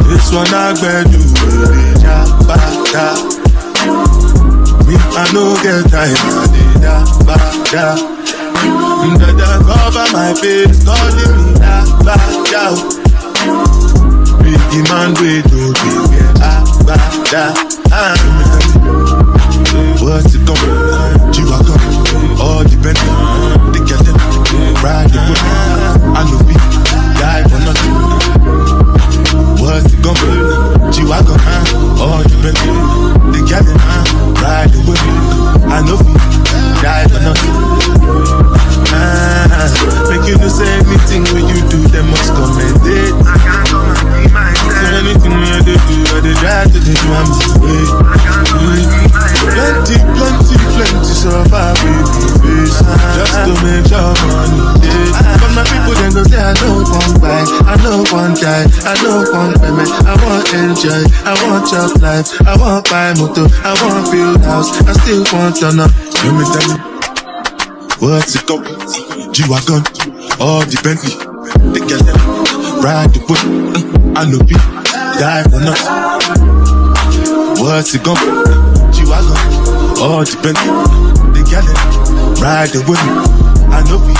This one I grab you, me, I no get time, Dada cover my face, calling me Big man, wait to what's it coming? G-Wagon, all depending. They get them, ride the whip. I know we die for nothing. What's it coming? G-Wagon, all depending. They get them, ride the whip. I know we die for nothing. Make you no say anything when you do, they must commendate. I can't come and be myself. So anything when they do, I they try to do my way. I can't come and be myself. Plenty survive with the face. Just to make your money day. But my people then go say I don't want buy, I don't want die, I don't want payment. I want enjoy, I want job life, I want buy motor, I want build house, I still want to know. Let me tell you, what's it called? G-Wagon, all the Bentley. They get them, ride the whip. I know we die for nothing. What's it called? G-Wagon, all the Bentley. They get them, ride the whip. I know we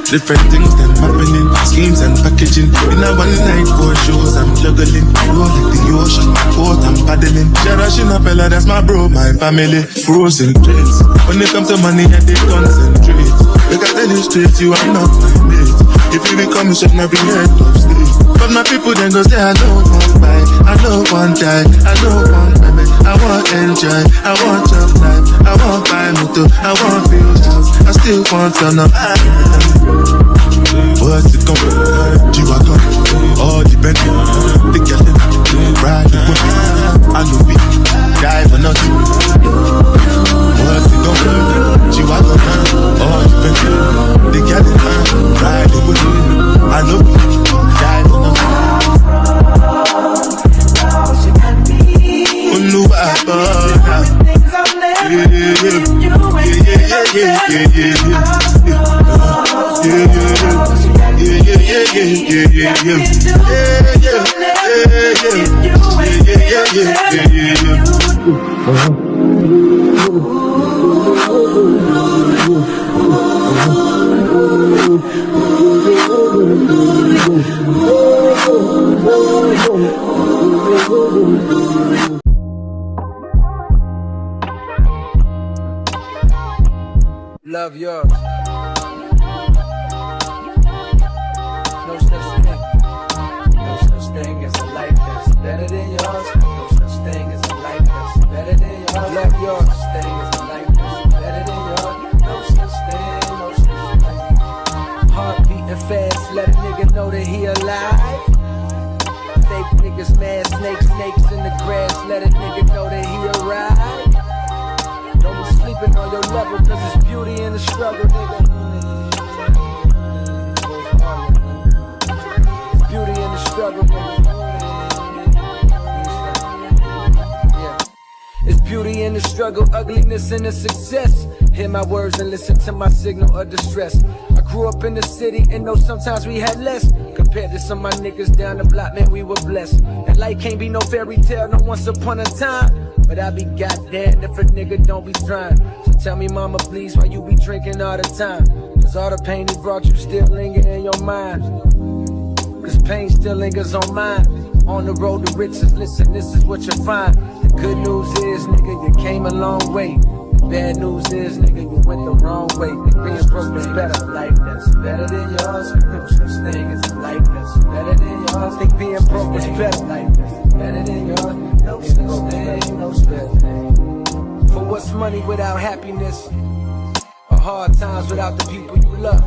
different things that happening, schemes and packaging. In a one night for shows, I'm juggling. Roll like the ocean, my port, I'm paddling. Sharashina Bella, that's my bro, my family. Frozen traits. When it comes to money, I did concentrate. Look at the straight, you are not my mate. If you become a chef, now be head of state. But my people then go say, I don't want buy, I don't want die, I don't want payment. I want enjoy, I want job life, I want buy motor, I want build house, I still want to know. What's it coming? G-Wagon, all the Bentley. They get them, ride the whip. I know we die for nothing. What's it coming? G-Wagon, all the Bentley. They get them, ride the whip. I know we die for nothing. No, Love yours. No such thing. No such thing as a life that's better than yours. No such thing as a life that's better than yours. Love yours. No such thing as a life that's better than yours. No such thing, no such thing. Heart beating fast, let a nigga know that he alive. Fake niggas mad, snakes in the grass, let a nigga know that he arrived. Don't be sleeping on your level, cause it's beauty in the struggle, nigga. It's beauty in the struggle, nigga. Yeah. It's beauty in the struggle, ugliness in the success. Hear my words and listen to my signal of distress. I grew up in the city and know sometimes we had less. Compared to some of my niggas down the block, man, we were blessed. And life can't be no fairy tale, no once upon a time. But I be goddamn if a nigga don't be trying. So tell me, mama, please, why you be drinking all the time? Cause all the pain he brought you still linger in your mind. Cause pain still lingers on mine. On the road to riches, listen, this is what you'll find. The good news is, nigga, you came a long way. The bad news is, nigga, you went the wrong way. Being broke is better, life that's better than yours. No such thing as a life that's better than yours. Think being broke is better, life that's better than yours. No such thing, no such thing. For what's money without happiness? Or hard times without the people you love?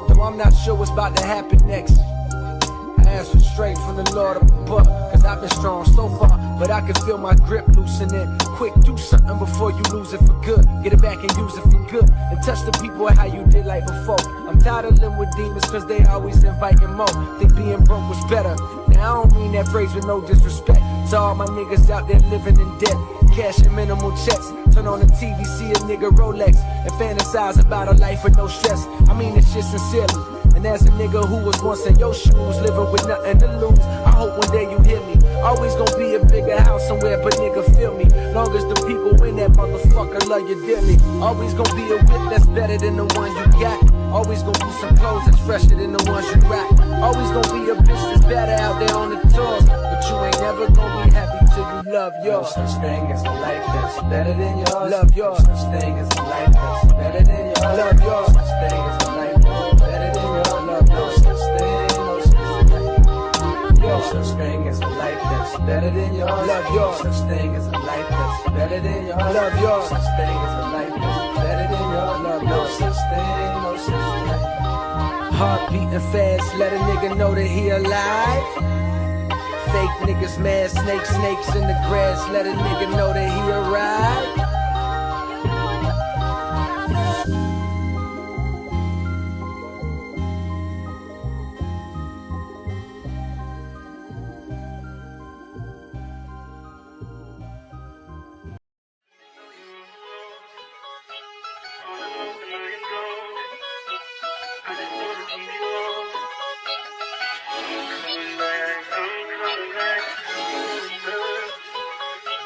Though I'm not sure what's about to happen next. I ask for strength from the Lord above, cause I've been strong so far. but I can feel my grip loosening. Quick, do something before you lose it for good. Get it back and use it for good. And touch the people how you did like before. I'm tired of living with demons cause they always inviting more. Think being broke was better. Now I don't mean that phrase with no disrespect to all my niggas out there living in debt. Cash and minimal checks. Turn on the TV, see a nigga Rolex, and fantasize about a life with no stress. I mean this shit sincerely. And as a nigga who was once in your shoes, living with nothing to lose, I hope one day you hear me. Always gonna be a bigger house somewhere, but nigga feel me. Long as the people in that motherfucker love you dearly. Always gonna be a whip that's better than the one you got. Always gonna be some clothes that's fresher than the ones you rock. Always gonna be a bitch that's better out there on the tours, but you ain't never gonna be happy till you love yours. No such thing as a life that's better than yours. Love yours. No such thing as a life that's better than yours. Love yours. No such thing as a life that's better than yours. Love no such thing, no such thing. No such thing as a life that's better than yours. Love yours. No such thing as a life that's better than yours. Love yours. No such thing as a life that's better than yours. Love no such thing, no such thing. Heart beating fast, let a nigga know that he alive. Fake niggas mad, snakes in the grass, let a nigga know that he arrived.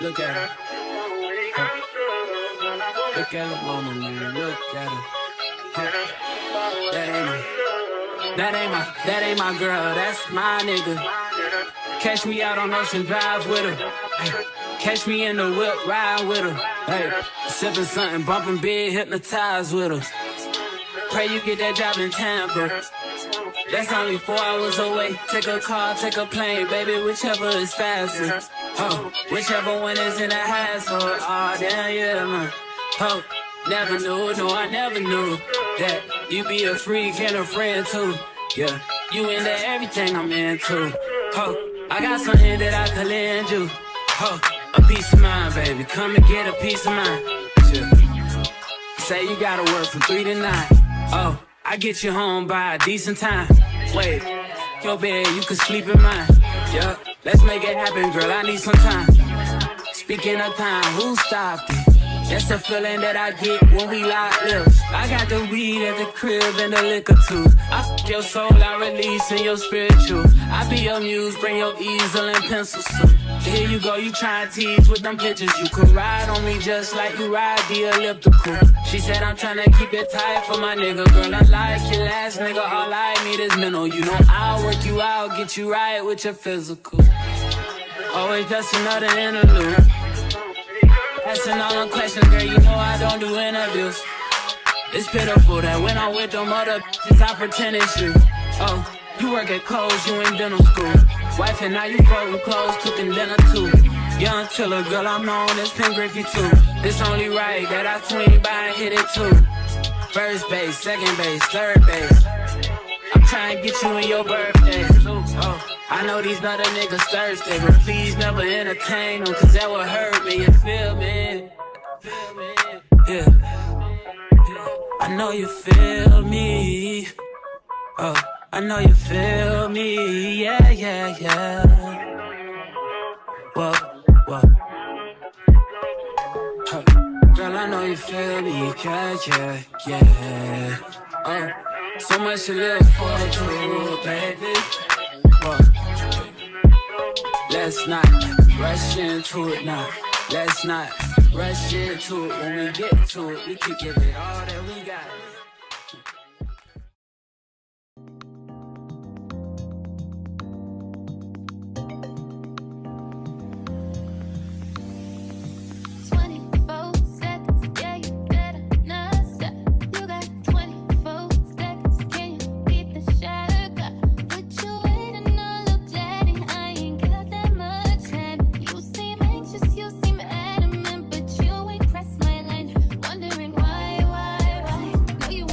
Look at her. Look at her mama, man. Look at her. That ain't my girl. That's my nigga. Catch me out on Ocean Drive with her. Hey. Catch me in the whip, ride with her. Hey. Sipping something, bumping big, hypnotized with her. Pray you get that job in Tampa. That's only 4 hours away. Take a car, take a plane, baby, whichever is faster. Oh, whichever one is in the hassle. Oh, damn, yeah, man. Oh, never knew, no, I never knew that you be a freak and a friend too. Yeah, you into everything I'm into. Oh, I got something that I could lend you. Oh, a piece of mind, baby. Come and get a piece of mind. Yeah. Say you gotta work from 3 to 9. Oh, I get you home by a decent time. Wait, your bed, you can sleep in mine. Yeah, let's make it happen, girl, I need some time. Speaking of time, who stopped it? That's the feeling that I get when we lock lips. I got the weed at the crib and the liquor too. I fuck your soul, I release in your spiritual. I be your muse, bring your easel and pencils too. Here you go, you try and tease with them pictures. You could ride on me just like you ride the elliptical. She said I'm tryna keep it tight for my nigga. Girl, I like your last nigga, all I need is mental. You know I'll work you out, get you right with your physical. Always just another interlude. Asking all them questions, girl, you know I don't do interviews. It's pitiful that when I'm with them other bitches, I pretend it's you. Oh, you work at Kohl's, you in dental school. Wife and now you folding clothes, cooking dinner too. Young Tiller, girl, I'm known as Pin Griffey too. It's only right that I swing by and hit it too. First base, second base, third base. I'm trying to get you in your birthday. Oh, I know these other niggas thirsty, but please never entertain them, cause that would hurt me, you feel me? Yeah. I know you feel me. Oh, I know you feel me. Yeah, yeah, yeah. Whoa, whoa. Huh. Girl, I know you feel me. Yeah, yeah, yeah. Oh, so much to live for, too, baby. Whoa. Let's not rush into it now. Let's not rush into it. When we get to it, we can give it all that we got. You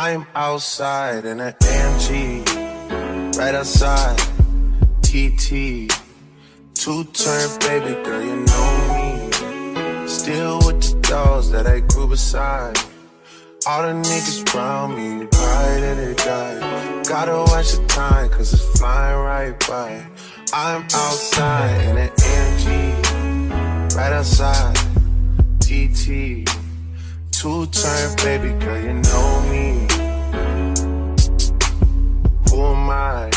I'm outside in an AMG, right outside, TT. Two-turn baby girl, you know me. Still with the dolls that I grew beside. All the niggas around me, right at it die. Gotta watch the time, cause it's flying right by. I'm outside in an AMG, right outside, TT. Two-turn baby girl, you know me. Who am I?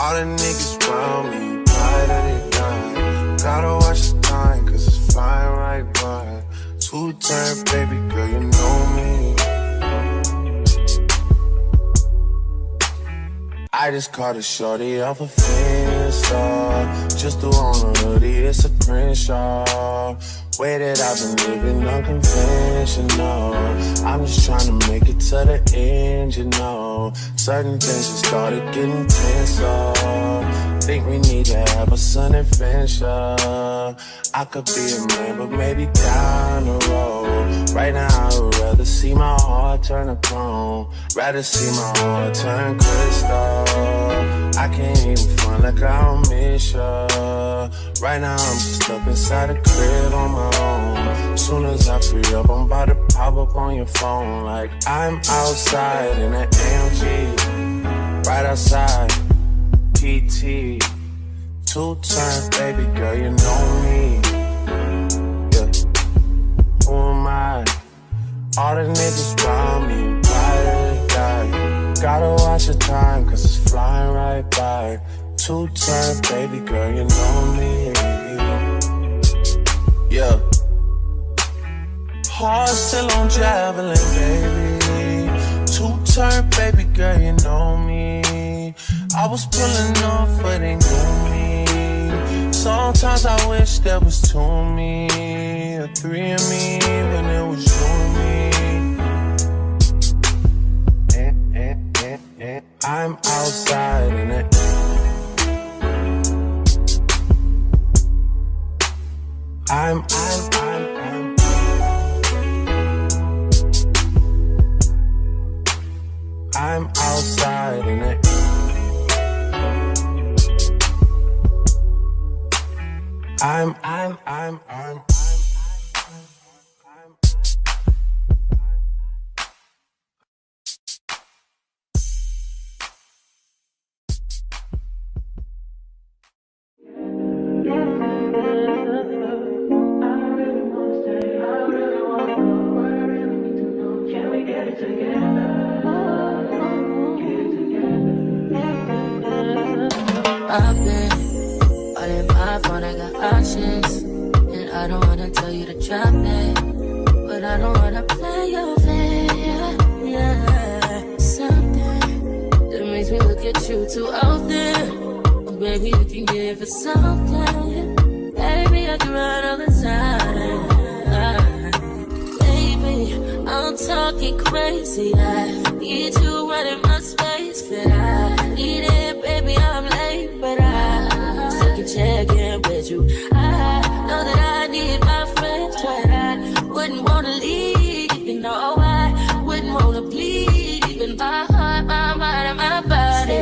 All the niggas around me, right at it die. Gotta watch the time, cause it's flying right by. Two-turn baby girl, you know me. I just caught a shorty off a Finsta. Just threw on a hoodie, it's a print shop. Way that I've been living unconventional. I'm just trying to make it to the end, you know. Certain things just started getting tenser. Think we need to have a son adventure. I could be a man, but maybe down the road. Right now I would rather see my heart turn to chrome. Rather see my heart turn crystal. I can't even front like I don't miss ya. Right now I'm just up inside the crib on my own. Soon as I free up, I'm about to pop up on your phone. Like I'm outside in an AMG, right outside, PT. Two-turn baby girl, you know me. Yeah. Who am I? All the niggas around me, ride or die. Gotta watch the time, cause it's flying right by. Two-turn baby girl, you know me. Yeah. Heart still on javelin, baby. Two-turn baby girl, you know me. I was pulling off, but they knew me. Sometimes I wish there was two of me, or three of me, when it was you and me. I'm outside in it. I'm outside in it. I'm I've been all in my phone, I got options. And I don't wanna tell you to drop it, but I don't wanna play your fair. Yeah, something that makes me look at you too often. But baby, you can give it something. Baby, I can run all the time. Baby, I'm talking crazy. I need you right in my space, but I need it, baby, I'm late, but I still can check in with you. I know that I need my friends, but I wouldn't wanna leave, you know. I wouldn't wanna bleed, even my heart, my mind, and my body.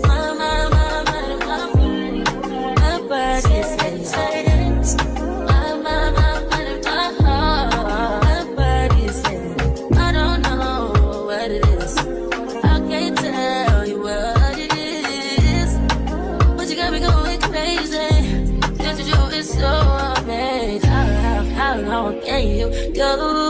My mind, my mind, and my body. My body says my mind, my mind, and my heart. My body says I don't know what it is. I can't tell you what it is, but you got me going crazy. Just you is so amazing. How long can you go?